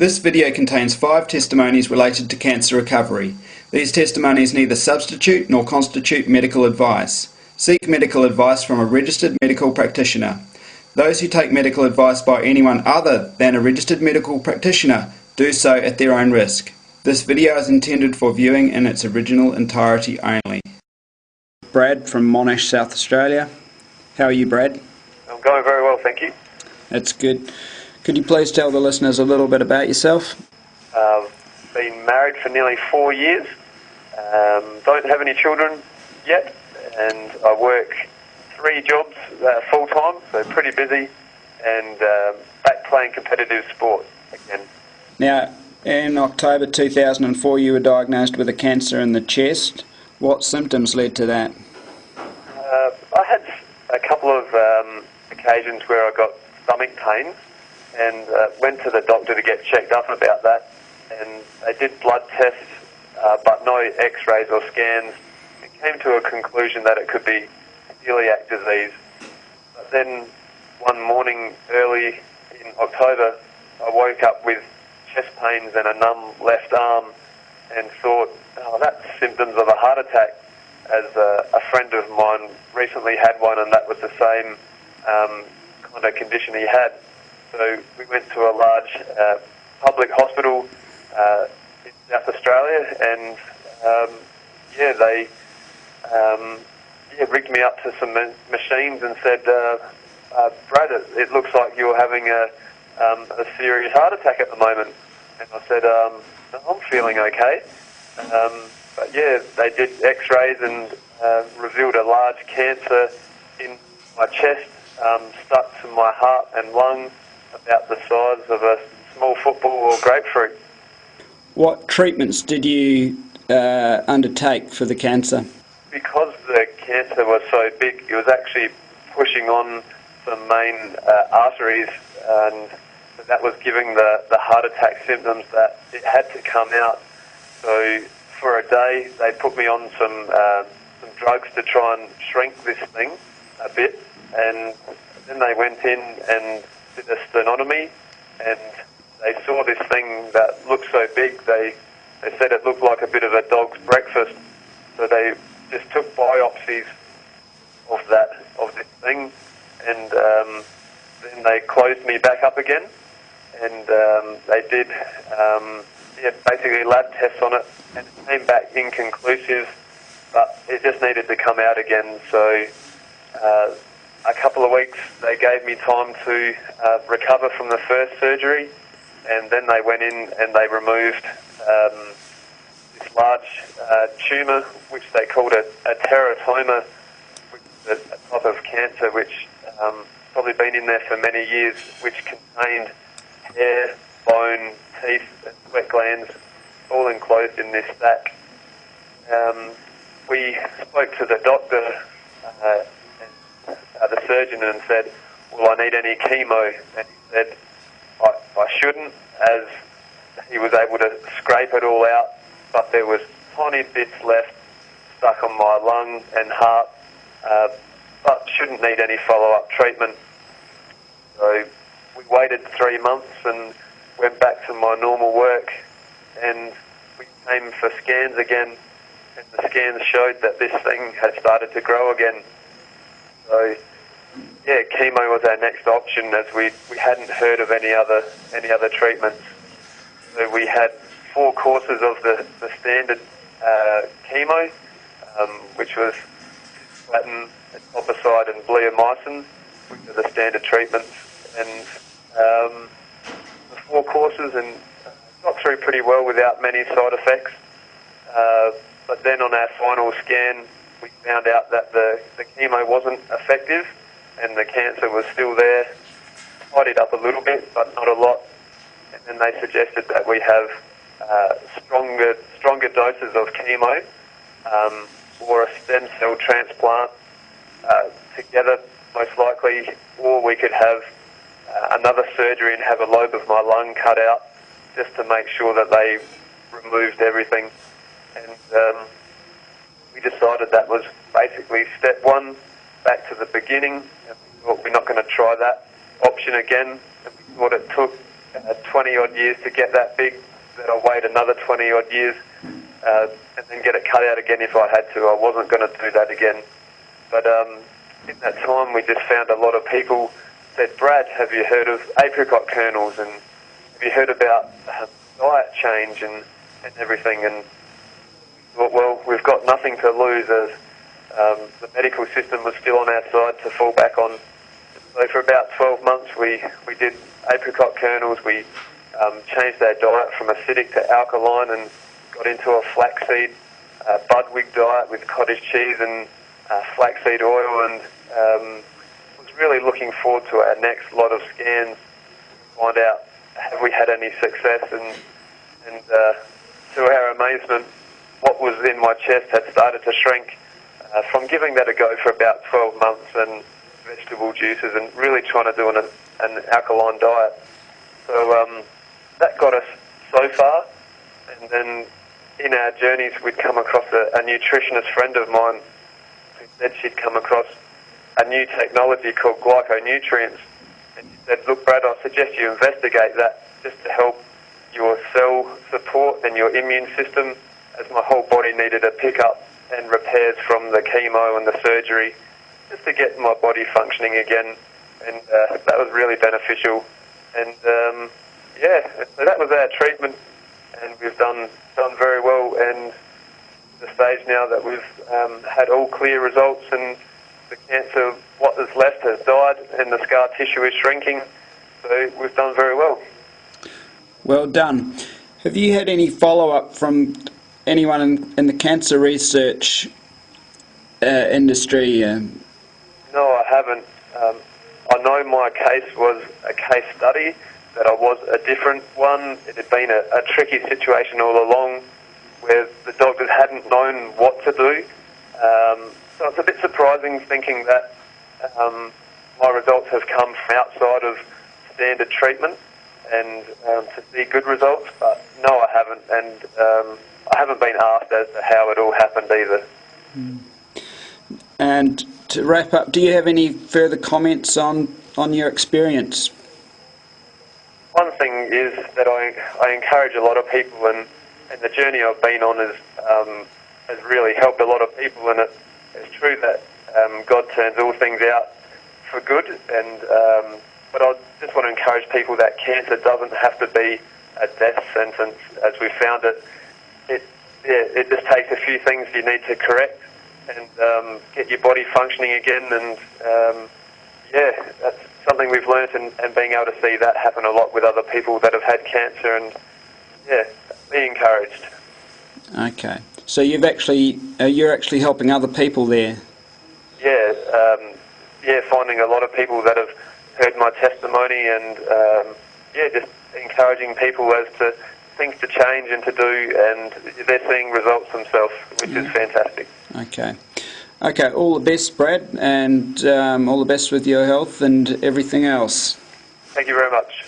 This video contains 5 testimonies related to cancer recovery. These testimonies neither substitute nor constitute medical advice. Seek medical advice from a registered medical practitioner. Those who take medical advice by anyone other than a registered medical practitioner do so at their own risk. This video is intended for viewing in its original entirety only. Brad from Monash, South Australia. How are you, Brad? I'm going very well, thank you. That's good. Could you please tell the listeners a little bit about yourself? I've been married for nearly 4 years, don't have any children yet, and I work 3 jobs full-time, so pretty busy, and back playing competitive sport again. Now, in October 2004 you were diagnosed with a cancer in the chest. What symptoms led to that? I had a couple of occasions where I got stomach pains, and went to the doctor to get checked up about that, and they did blood tests but no x-rays or scans, and came to a conclusion that it could be celiac disease. But then one morning early in October I woke up with chest pains and a numb left arm and thought, oh, that's symptoms of a heart attack, as a friend of mine recently had one and that was the same kind of condition he had. So we went to a large public hospital in South Australia, and they rigged me up to some machines and said, Brad, it looks like you're having a serious heart attack at the moment. And I said, no, I'm feeling okay. But yeah, they did x-rays and revealed a large cancer in my chest, stuck to my heart and lung, about the size of a small football or grapefruit. What treatments did you undertake for the cancer? Because the cancer was so big, it was actually pushing on the main arteries, and that was giving the heart attack symptoms that it had to come out. So for a day they put me on some drugs to try and shrink this thing a bit, and then they went in and did a sternotomy, and they saw this thing that looked so big, they said it looked like a bit of a dog's breakfast. So they just took biopsies of this thing, and then they closed me back up again, and they did basically lab tests on it, and it came back inconclusive, but it just needed to come out again. So a couple of weeks they gave me time to recover from the first surgery, and then they went in and they removed this large tumour, which they called a teratoma, which is a type of cancer which probably been in there for many years, which contained hair, bone, teeth and sweat glands all enclosed in this sac. We spoke to the doctor, the surgeon, and said, will I need any chemo? And he said I shouldn't, as he was able to scrape it all out, but there was tiny bits left stuck on my lung and heart, but shouldn't need any follow-up treatment. So we waited 3 months and went back to my normal work, and we came for scans again, and the scans showed that this thing had started to grow again. So yeah, chemo was our next option, as we hadn't heard of any other treatments. So we had 4 courses of the standard chemo, which was cisplatin, etoposide and bleomycin, which are the standard treatments, and the 4 courses, and got through pretty well without many side effects. But then on our final scan we found out that the chemo wasn't effective, and the cancer was still there, tidied up a little bit, but not a lot. And then they suggested that we have stronger doses of chemo, or a stem cell transplant together, most likely, or we could have another surgery and have a lobe of my lung cut out, just to make sure that they removed everything. And we decided that was basically step 1, back to the beginning, and we thought we're not going to try that option again, and we thought it took 20 odd years to get that big, that I wait another 20 odd years and then get it cut out again if I had to. I wasn't going to do that again. But in that time we just found a lot of people said, Brad, have you heard of apricot kernels, and have you heard about diet change and everything? And well, we've got nothing to lose, as the medical system was still on our side to fall back on. So for about 12 months we did apricot kernels. We changed our diet from acidic to alkaline and got into a flaxseed budwig diet with cottage cheese and flaxseed oil, and was really looking forward to our next lot of scans to find out have we had any success. And to our amazement, what was in my chest had started to shrink from giving that a go for about 12 months and vegetable juices and really trying to do an alkaline diet. So that got us so far, and then in our journeys we'd come across a nutritionist friend of mine who said she'd come across a new technology called glyconutrients, and she said, look Brad, I suggest you investigate that just to help your cell support and your immune system, as my whole body needed a pickup and repairs from the chemo and the surgery, just to get my body functioning again. And that was really beneficial. And yeah, so that was our treatment, and we've done very well, and the stage now that we've had all clear results, and the cancer, what is left, has died, and the scar tissue is shrinking. So we've done very well. Well done. Have you had any follow-up from anyone in the cancer research industry? No, I haven't. I know my case was a case study, that I was a different one. It had been a tricky situation all along, where the doctors hadn't known what to do. So it's a bit surprising thinking that my results have come from outside of standard treatment and to see good results, but no, I haven't, and I haven't been asked as to how it all happened either. And to wrap up, do you have any further comments on your experience? One thing is that I encourage a lot of people, and the journey I've been on has really helped a lot of people, and it's true that God turns all things out for good, and but I just want to encourage people that cancer doesn't have to be a death sentence as we found it. It just takes a few things you need to correct and get your body functioning again, and yeah, that's something we've learnt, and being able to see that happen a lot with other people that have had cancer, and yeah, be encouraged. Okay, so you're actually helping other people there. Yeah, finding a lot of people that have heard my testimony, and yeah, just encouraging people as to things to change and to do, and they're seeing results themselves, which is fantastic. Okay, all the best, Brad, and all the best with your health and everything else. Thank you very much.